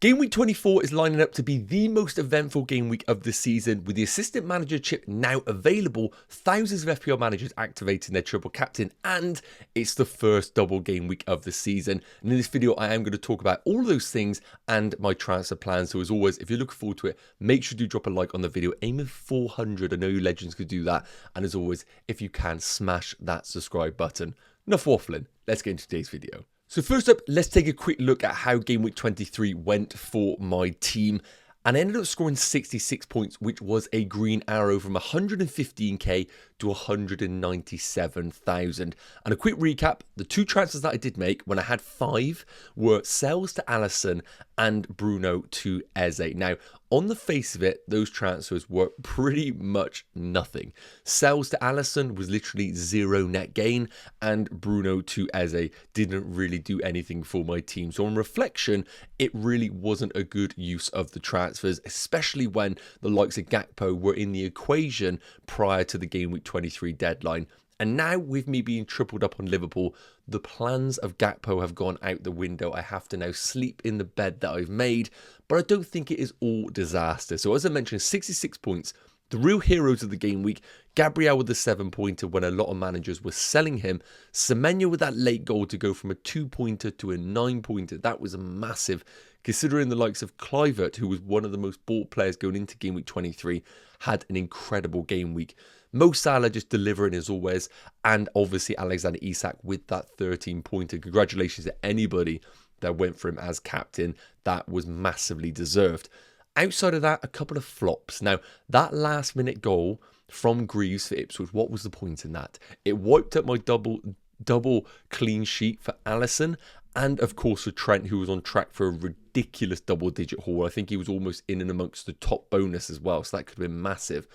Game week 24 is lining up to be the most eventful game week of the season, with the assistant manager chip now available, thousands of FPL managers activating their triple captain, and it's the first double game week of the season. And in this video, I am going to talk about all of those things and my transfer plans. So as always, if you're looking forward to it, make sure to drop a like on the video, aiming 400. I know you legends could do that. And as always, if you can, smash that subscribe button. Enough waffling, let's get into today's video. So first up, let's take a quick look at how game week 23 went for my team. And I ended up scoring 66 points, which was a green arrow from 115k to 197,000. And a quick recap, the two transfers that I did make when I had 5 were Sells to Alisson and Bruno to Eze. Now, on the face of it, those transfers were pretty much nothing. Sells to Alisson was literally 0 net gain, and Bruno to Eze didn't really do anything for my team. So on reflection, it really wasn't a good use of the transfers, especially when the likes of Gakpo were in the equation prior to the game week 23 deadline. And now, with me being tripled up on Liverpool, the plans of Gakpo have gone out the window. I have to now sleep in the bed that I've made, but I don't think it is all disaster. So as I mentioned, 66 points. The real heroes of the game week, Gabriel with the 7-pointer when a lot of managers were selling him. Semenyo with that late goal to go from a 2-pointer to a 9-pointer. That was massive, considering the likes of Kluivert, who was one of the most bought players going into game week 23, had an incredible game week. Mo Salah just delivering as always, and obviously Alexander Isak with that 13-pointer. Congratulations to anybody that went for him as captain. That was massively deserved. Outside of that, a couple of flops. Now, that last-minute goal from Greaves for Ipswich, what was the point in that? It wiped up my double clean sheet for Alisson, and of course for Trent, who was on track for a ridiculous double-digit haul. I think he was almost in and amongst the top bonus as well, so that could have been massive.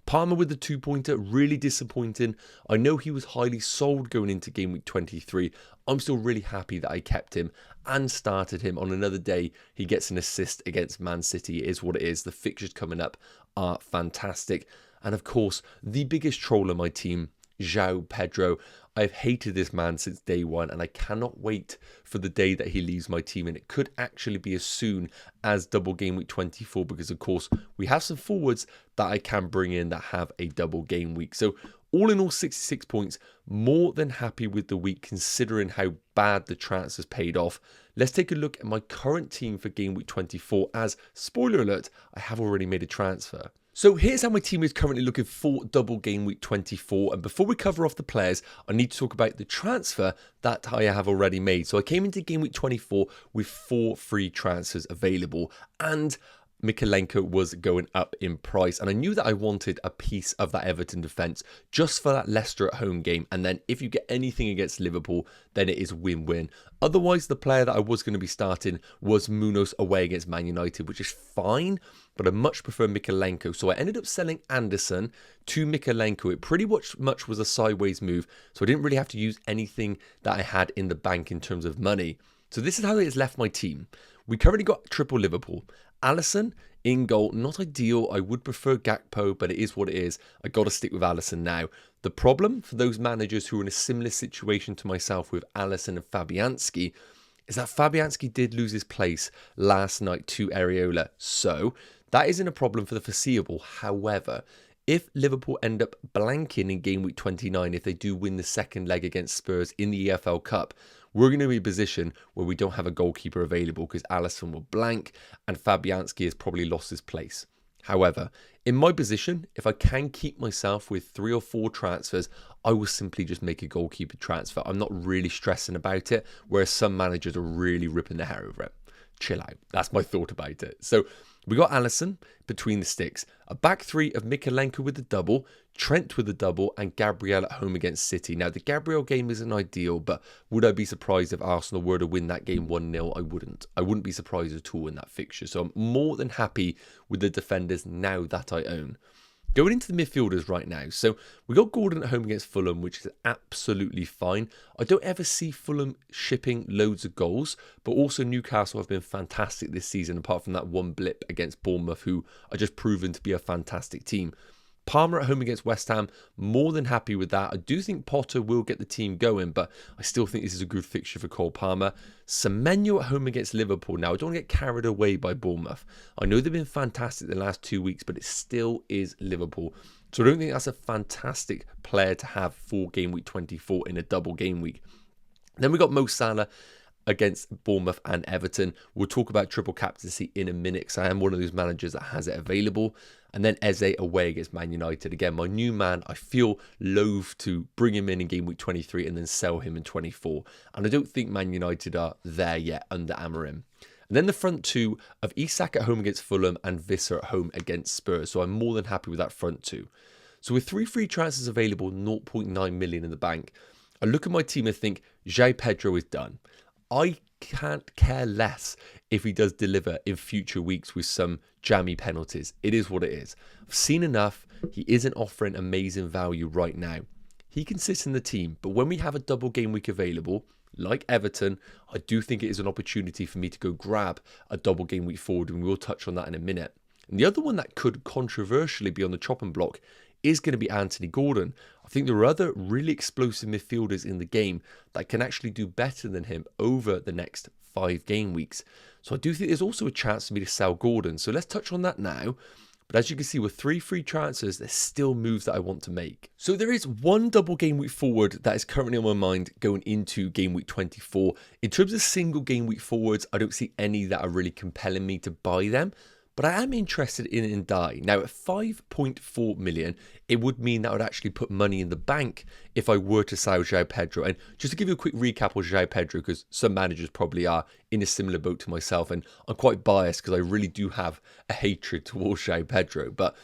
Palmer with the 2-pointer, really disappointing. I know he was highly sold going into game week 23. I'm still really happy that I kept him and started him on another day. He gets an assist against Man City. It is what it is. The fixtures coming up are fantastic. And of course, the biggest troll on my team, João Pedro. I've hated this man since day one, and I cannot wait for the day that he leaves my team. And it could actually be as soon as double game week 24, because of course we have some forwards that I can bring in that have a double game week. So all in all, 66 points, more than happy with the week considering how bad the transfers paid off. Let's take a look at my current team for game week 24, as, spoiler alert, I have already made a transfer. So here's how my team is currently looking for double game week 24. And before we cover off the players, I need to talk about the transfer that I have already made. So I came into game week 24 with 4 free transfers available, and Mykolenko was going up in price, and I knew that I wanted a piece of that Everton defence just for that Leicester at home game. And then if you get anything against Liverpool, then it is win-win. Otherwise, the player that I was going to be starting was Munoz away against Man United, which is fine, but I much prefer Mykolenko. So I ended up selling Anderson to Mykolenko. It pretty much was a sideways move, so I didn't really have to use anything that I had in the bank in terms of money. So this is how it has left my team. We currently got triple Liverpool. Alisson in goal, not ideal. I would prefer Gakpo, but it is what it is. I got to stick with Alisson now. The problem for those managers who are in a similar situation to myself with Alisson and Fabianski is that Fabianski did lose his place last night to Areola. So that isn't a problem for the foreseeable. However, if Liverpool end up blanking in game week 29, if they do win the second leg against Spurs in the EFL Cup, we're going to be in a position where we don't have a goalkeeper available because Alisson will blank and Fabianski has probably lost his place. However, in my position, if I can keep myself with 3 or 4 transfers, I will simply just make a goalkeeper transfer. I'm not really stressing about it, whereas some managers are really ripping their hair over it. Chill out. That's my thought about it. So we got Alisson between the sticks. A back 3 of Mykolenko with the double, Trent with the double, and Gabriel at home against City. Now, the Gabriel game isn't ideal, but would I be surprised if Arsenal were to win that game 1-0? I wouldn't. I wouldn't be surprised at all in that fixture. So I'm more than happy with the defenders now that I own. Going into the midfielders right now. So we got Gordon at home against Fulham, which is absolutely fine. I don't ever see Fulham shipping loads of goals, but also Newcastle have been fantastic this season, apart from that one blip against Bournemouth, who are just proven to be a fantastic team. Palmer at home against West Ham, more than happy with that. I do think Potter will get the team going, but I still think this is a good fixture for Cole Palmer. Semenyo at home against Liverpool. Now, I don't want to get carried away by Bournemouth. I know they've been fantastic the last 2 weeks, but it still is Liverpool. So I don't think that's a fantastic player to have for game week 24 in a double game week. Then we got Mo Salah against Bournemouth and Everton. We'll talk about triple captaincy in a minute because I am one of those managers that has it available. And then Eze away against Man United. Again, my new man, I feel loath to bring him in game week 23 and then sell him in 24. And I don't think Man United are there yet under Amorim. And then the front two of Isak at home against Fulham and Visser at home against Spurs. So I'm more than happy with that front two. So with 3 free transfers available, 0.9 million in the bank, I look at my team and think, João Pedro is done. I can't care less if he does deliver in future weeks with some jammy penalties. It is what it is. I've seen enough. He isn't offering amazing value right now. He can sit in the team, but when we have a double game week available, like Everton, I do think it is an opportunity for me to go grab a double game week forward, and we'll touch on that in a minute. And the other one that could controversially be on the chopping block is going to be Anthony Gordon. I think there are other really explosive midfielders in the game that can actually do better than him over the next 5 game weeks. So I do think there's also a chance for me to sell Gordon. So let's touch on that now. But as you can see, with 3 free transfers, there's still moves that I want to make. So there is one double game week forward that is currently on my mind going into game week 24. In terms of single game week forwards, I don't see any that are really compelling me to buy them. But I am interested in Ndai. Now, at 5.4 million, it would mean that I would actually put money in the bank if I were to sell João Pedro. And just to give you a quick recap on João Pedro, because some managers probably are in a similar boat to myself, and I'm quite biased because I really do have a hatred towards João Pedro. But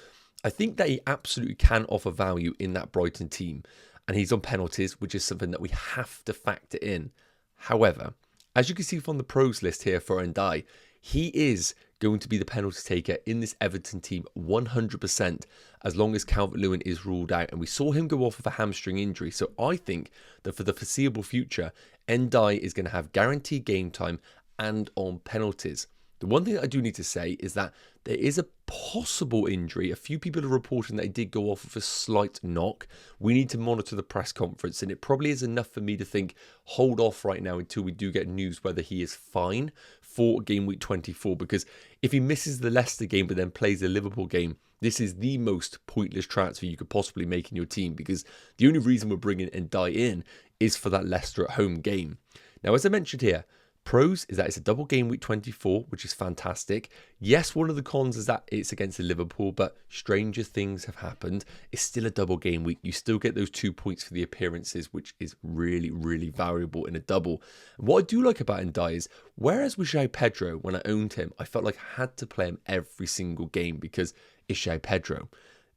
I think that he absolutely can offer value in that Brighton team. And he's on penalties, which is something that we have to factor in. However, as you can see from the pros list here for Ndai, he is going to be the penalty taker in this Everton team 100% as long as Calvert-Lewin is ruled out. And we saw him go off with a hamstring injury. So I think that for the foreseeable future, Ndai is going to have guaranteed game time and on penalties. The one thing that I do need to say is that there is a possible injury. A few people are reporting that he did go off with a slight knock. We need to monitor the press conference, and it probably is enough for me to think, hold off right now until we do get news whether he is fine for game week 24. Because if he misses the Leicester game but then plays the Liverpool game, this is the most pointless transfer you could possibly make in your team, because the only reason we're bringing Ndai in is for that Leicester at home game. Now, as I mentioned here, pros is that it's a double game week 24, which is fantastic. Yes, one of the cons is that it's against the Liverpool, but stranger things have happened. It's still a double game week. You still get those 2 points for the appearances, which is really, really valuable in a double. And what I do like about Ndai is, whereas with João Pedro, when I owned him, I felt like I had to play him every single game because it's João Pedro.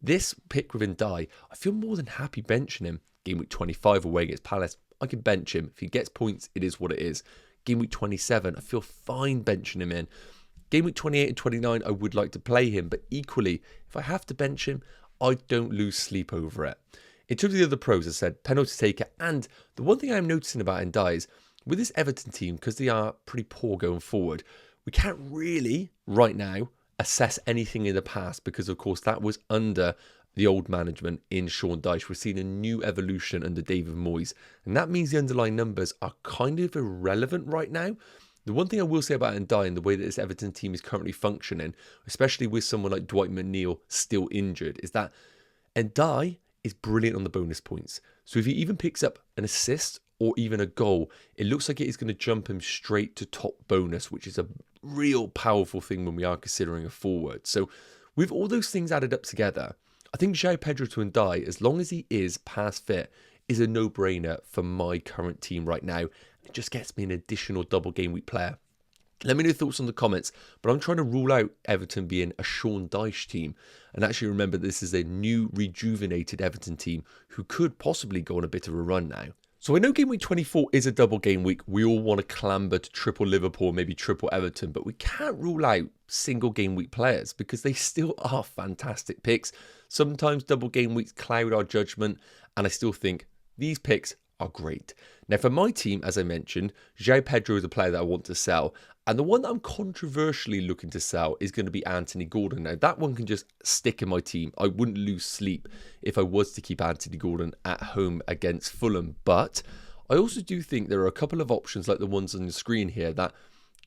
This pick with Ndai, I feel more than happy benching him. Game week 25 away against Palace, I can bench him. If he gets points, it is what it is. Game week 27, I feel fine benching him in. Game week 28 and 29, I would like to play him, but equally, if I have to bench him, I don't lose sleep over it. In terms of the other pros, I said penalty taker, and the one thing I'm noticing about Ndai is, with this Everton team, because they are pretty poor going forward, we can't really, right now, assess anything in the past, because of course that was under the old management in Sean Dyche. We're seeing a new evolution under David Moyes, and that means the underlying numbers are kind of irrelevant right now. The one thing I will say about Ndai and the way that this Everton team is currently functioning, especially with someone like Dwight McNeil still injured, is that Ndai is brilliant on the bonus points. So if he even picks up an assist or even a goal, it looks like it is going to jump him straight to top bonus, which is a real powerful thing when we are considering a forward. So with all those things added up together, I think João Pedro to Ndai, as long as he is past fit, is a no-brainer for my current team right now. It just gets me an additional double game week player. Let me know your thoughts on the comments, but I'm trying to rule out Everton being a Sean Dyche team. And actually remember, this is a new, rejuvenated Everton team who could possibly go on a bit of a run now. So I know game week 24 is a double game week. We all want to clamber to triple Liverpool, maybe triple Everton, but we can't rule out single game week players because they still are fantastic picks. Sometimes double game weeks cloud our judgment, and I still think these picks are great. Now for my team, as I mentioned, João Pedro is a player that I want to sell, And the one that I'm controversially looking to sell is going to be Anthony Gordon. Now, that one can just stick in my team. I wouldn't lose sleep if I was to keep Anthony Gordon at home against Fulham. But I also do think there are a couple of options like the ones on the screen here that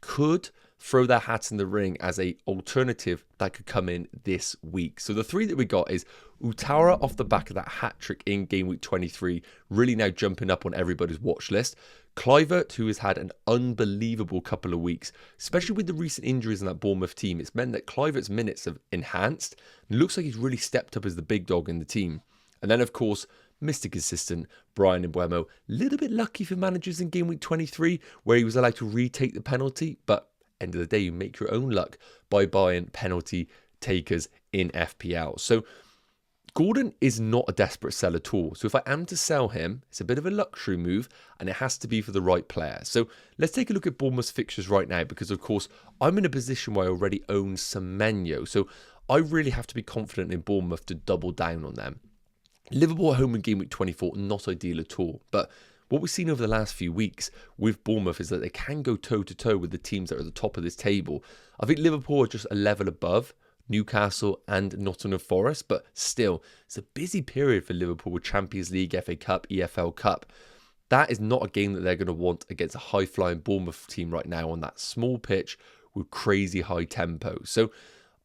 could throw their hat in the ring as a alternative that could come in this week. So the three that we got is Utara off the back of that hat-trick in game week 23, really now jumping up on everybody's watch list. Kluivert, who has had an unbelievable couple of weeks, especially with the recent injuries in that Bournemouth team. It's meant that Kluivert's minutes have enhanced. It looks like he's really stepped up as the big dog in the team. And then, of course, Mr. Consistent, Bryan Mbeumo. A little bit lucky for managers in game week 23, where he was allowed to retake the penalty, but end of the day, you make your own luck by buying penalty takers in FPL. So Gordon is not a desperate sell at all. So if I am to sell him, it's a bit of a luxury move and it has to be for the right player. So let's take a look at Bournemouth's fixtures right now because, of course, I'm in a position where I already own Semenyo. So I really have to be confident in Bournemouth to double down on them. Liverpool at home in game week 24, not ideal at all. But what we've seen over the last few weeks with Bournemouth is that they can go toe-to-toe with the teams that are at the top of this table. I think Liverpool are just a level above Newcastle and Nottingham Forest, but still, it's a busy period for Liverpool with Champions League, FA Cup, EFL Cup. That is not a game that they're going to want against a high-flying Bournemouth team right now on that small pitch with crazy high tempo. So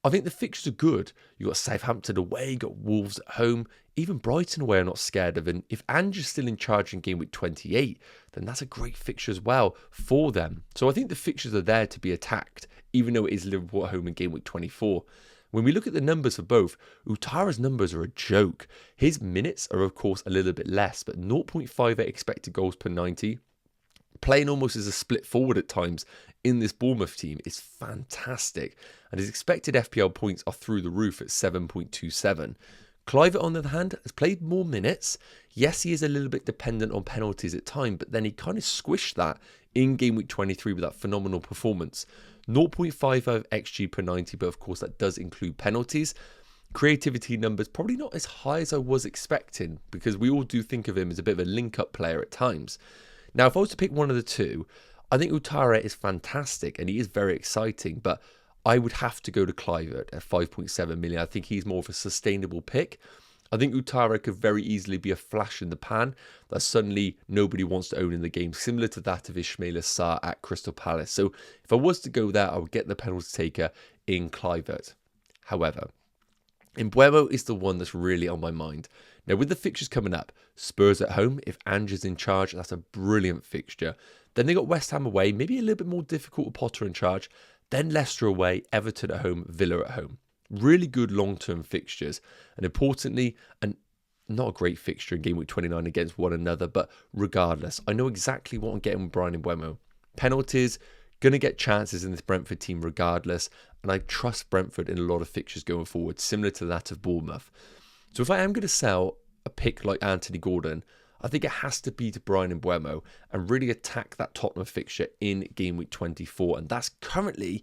I think the fixtures are good. You've got Southampton away, you've got Wolves at home, even Brighton away are not scared of. And if Ange's still in charge in game week 28, then that's a great fixture as well for them. So I think the fixtures are there to be attacked, even though it is Liverpool at home in game week 24. When we look at the numbers for both, Utara's numbers are a joke. His minutes are, of course, a little bit less, but 0.58 expected goals per 90. Playing almost as a split forward at times in this Bournemouth team is fantastic. And his expected FPL points are through the roof at 7.27. Kluivert, on the other hand, has played more minutes. Yes, he is a little bit dependent on penalties at times, but then he kind of squished that in game week 23 with that phenomenal performance. 0.55 XG per 90, but of course that does include penalties. Creativity numbers probably not as high as I was expecting because we all do think of him as a bit of a link-up player at times. Now, if I was to pick one of the two, I think Utara is fantastic and he is very exciting, but I would have to go to Kluivert at 5.7 million. I think he's more of a sustainable pick. I think Utara could very easily be a flash in the pan that suddenly nobody wants to own in the game, similar to that of Ismaila Sarr at Crystal Palace. So if I was to go there, I would get the penalty taker in Kluivert. However, Mbeumo is the one that's really on my mind. Now, with the fixtures coming up, Spurs at home, if Ange's in charge, that's a brilliant fixture. Then they got West Ham away, maybe a little bit more difficult with Potter in charge. Then Leicester away, Everton at home, Villa at home. Really good long-term fixtures. And importantly, and not a great fixture in game week 29 against one another, but regardless, I know exactly what I'm getting with Bryan Mbeumo. Penalties, going to get chances in this Brentford team regardless, and I trust Brentford in a lot of fixtures going forward, similar to that of Bournemouth. So if I am going to sell a pick like Anthony Gordon, I think it has to be to Bryan Mbeumo and really attack that Tottenham fixture in game week 24, and that's currently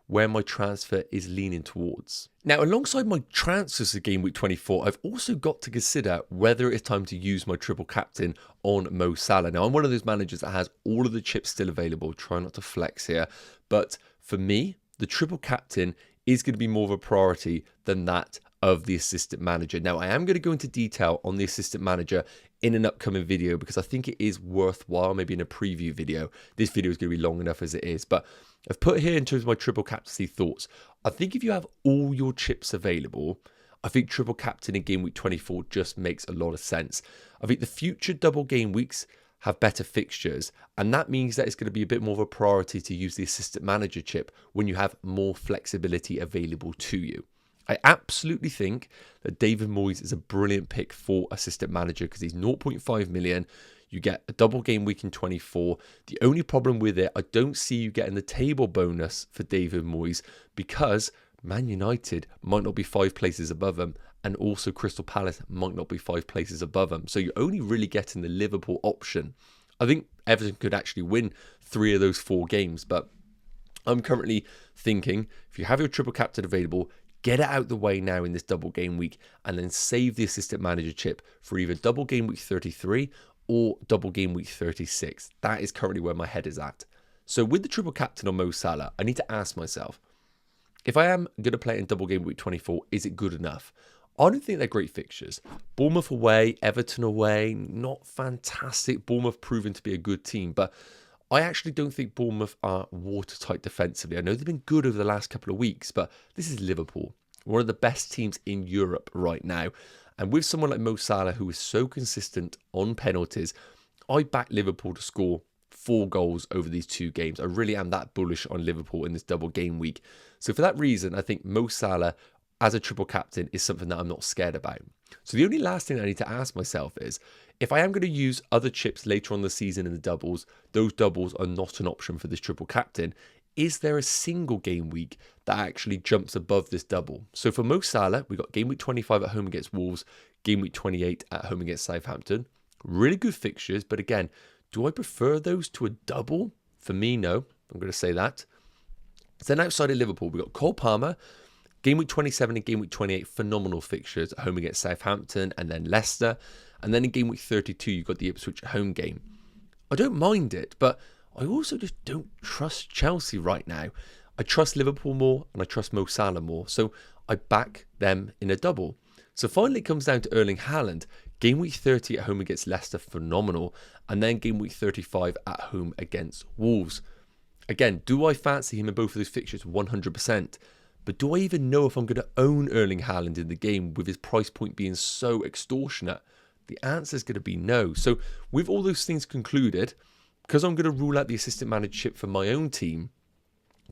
where my transfer is leaning towards. Now, alongside my transfers to game week 24, I've also got to consider whether it's time to use my triple captain on Mo Salah. Now, I'm one of those managers that has all of the chips still available. Try not to flex here. But for me, the triple captain is going to be more of a priority than that of the assistant manager. Now, I am going to go into detail on the assistant manager in an upcoming video because I think it is worthwhile, maybe in a preview video. This video is going to be long enough as it is, but I've put here in terms of my triple captaincy thoughts. I think if you have all your chips available, I think triple captain in game week 24 just makes a lot of sense. I think the future double game weeks have better fixtures, and that means that it's going to be a bit more of a priority to use the assistant manager chip when you have more flexibility available to you. I absolutely think that David Moyes is a brilliant pick for assistant manager because he's 0.5 million. You get a double game week in 24. The only problem with it, I don't see you getting the table bonus for David Moyes because Man United might not be 5 places above him, and also Crystal Palace might not be 5 places above him. So you're only really getting the Liverpool option. I think Everton could actually win 3 of those 4 games, but I'm currently thinking if you have your triple captain available, get it out the way now in this double game week and then save the assistant manager chip for either double game week 33 or double game week 36. That is currently where my head is at. So with the triple captain on Mo Salah, I need to ask myself, if I am going to play in double game week 24, is it good enough? I don't think they're great fixtures. Bournemouth away, Everton away, not fantastic. Bournemouth proven to be a good team, but I actually don't think Bournemouth are watertight defensively. I know they've been good over the last couple of weeks, but this is Liverpool, one of the best teams in Europe right now. And with someone like Mo Salah, who is so consistent on penalties, I back Liverpool to score 4 goals over these 2 games. I really am that bullish on Liverpool in this double game week. So for that reason, I think Mo Salah as a triple captain is something that I'm not scared about. So the only last thing I need to ask myself is, if I am going to use other chips later on the season in the doubles, those doubles are not an option for this triple captain. Is there a single game week that actually jumps above this double? So for Mo Salah, we got game week 25 at home against Wolves, game week 28 at home against Southampton. Really good fixtures, but again, do I prefer those to a double? For me, no. I'm going to say that. Then outside of Liverpool, we got Cole Palmer, game week 27 and game week 28, phenomenal fixtures at home against Southampton and then Leicester. And then in game week 32, you've got the Ipswich home game. I don't mind it, but I also just don't trust Chelsea right now. I trust Liverpool more and I trust Mo Salah more. So I back them in a double. So finally it comes down to Erling Haaland. Game week 30 at home against Leicester, phenomenal. And then game week 35 at home against Wolves. Again, do I fancy him in both of those fixtures? 100%. But do I even know if I'm going to own Erling Haaland in the game with his price point being so extortionate? The answer is going to be no. So with all those things concluded, because I'm going to rule out the assistant manager chip for my own team,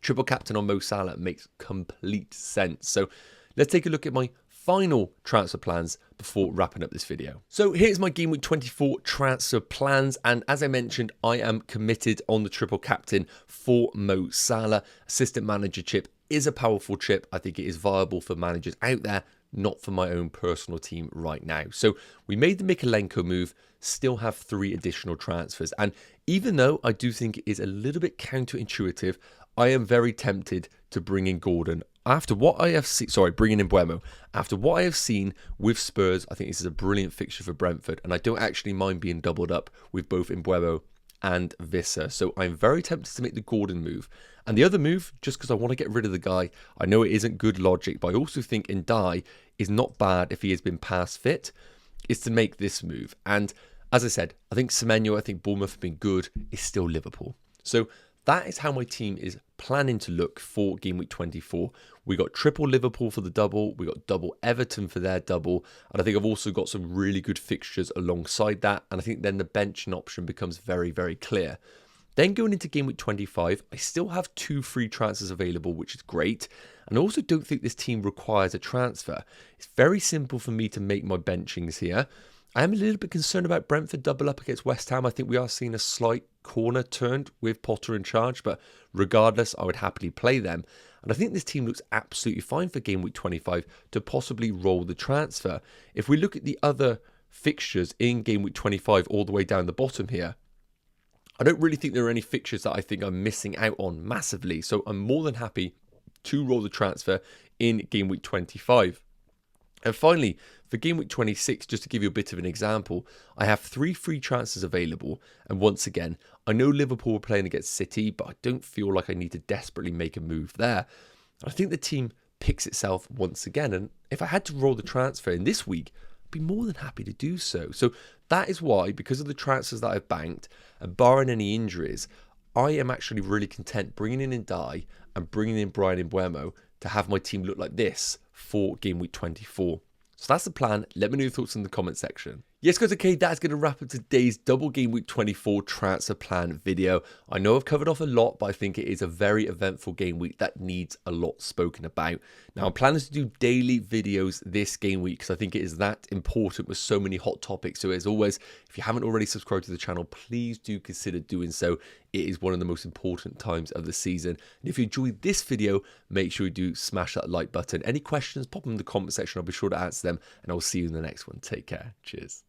triple captain on Mo Salah makes complete sense. So let's take a look at my final transfer plans before wrapping up this video. So here's my game week 24 transfer plans, and as I mentioned, I am committed on the triple captain for Mo Salah. Assistant manager chip is a powerful chip. I think it is viable for managers out there, not for my own personal team right now. So we made the Mykolenko move, still have 3 additional transfers, and even though I do think it is a little bit counterintuitive, I am very tempted to bring in Gordon. After what I have seen, bringing in Mbeumo. After what I have seen with Spurs, I think this is a brilliant fixture for Brentford, and I don't actually mind being doubled up with both Mbeumo and Visser. So I'm very tempted to make the Gordon move. And the other move, just because I want to get rid of the guy, I know it isn't good logic, but I also think Ndai is not bad if he has been past fit, is to make this move. And as I said, I think Semenyo, I think Bournemouth have been good, is still Liverpool. So that is how my team is planning to look for game week 24. We got triple Liverpool for the double. We got double Everton for their double. And I think I've also got some really good fixtures alongside that. And I think then the benching option becomes very, very clear. Then going into game week 25, I still have 2 free transfers available, which is great. And I also don't think this team requires a transfer. It's very simple for me to make my benchings here. I am a little bit concerned about Brentford double up against West Ham. I think we are seeing a slight corner turned with Potter in charge, but regardless, I would happily play them. And I think this team looks absolutely fine for game week 25 to possibly roll the transfer. If we look at the other fixtures in game week 25 all the way down the bottom here, I don't really think there are any fixtures that I think I'm missing out on massively. So I'm more than happy to roll the transfer in game week 25. And finally, for game week 26, just to give you a bit of an example, I have 3 free transfers available. And once again, I know Liverpool are playing against City, but I don't feel like I need to desperately make a move there. I think the team picks itself once again. And if I had to roll the transfer in this week, I'd be more than happy to do so. So that is why, because of the transfers that I've banked, and barring any injuries, I am actually really content bringing in Ndai and bringing in Bryan Mbeumo to have my team look like this for game week 24. So that's the plan. Let me know your thoughts in the comment section. Yes, guys, okay, that's going to wrap up today's double game week 24 transfer plan video. I know I've covered off a lot, but I think it is a very eventful game week that needs a lot spoken about. Now, I'm planning to do daily videos this game week because I think it is that important with so many hot topics. So as always, if you haven't already subscribed to the channel, please do consider doing so. It is one of the most important times of the season. And if you enjoyed this video, make sure you do smash that like button. Any questions, pop them in the comment section. I'll be sure to answer them, and I'll see you in the next one. Take care. Cheers.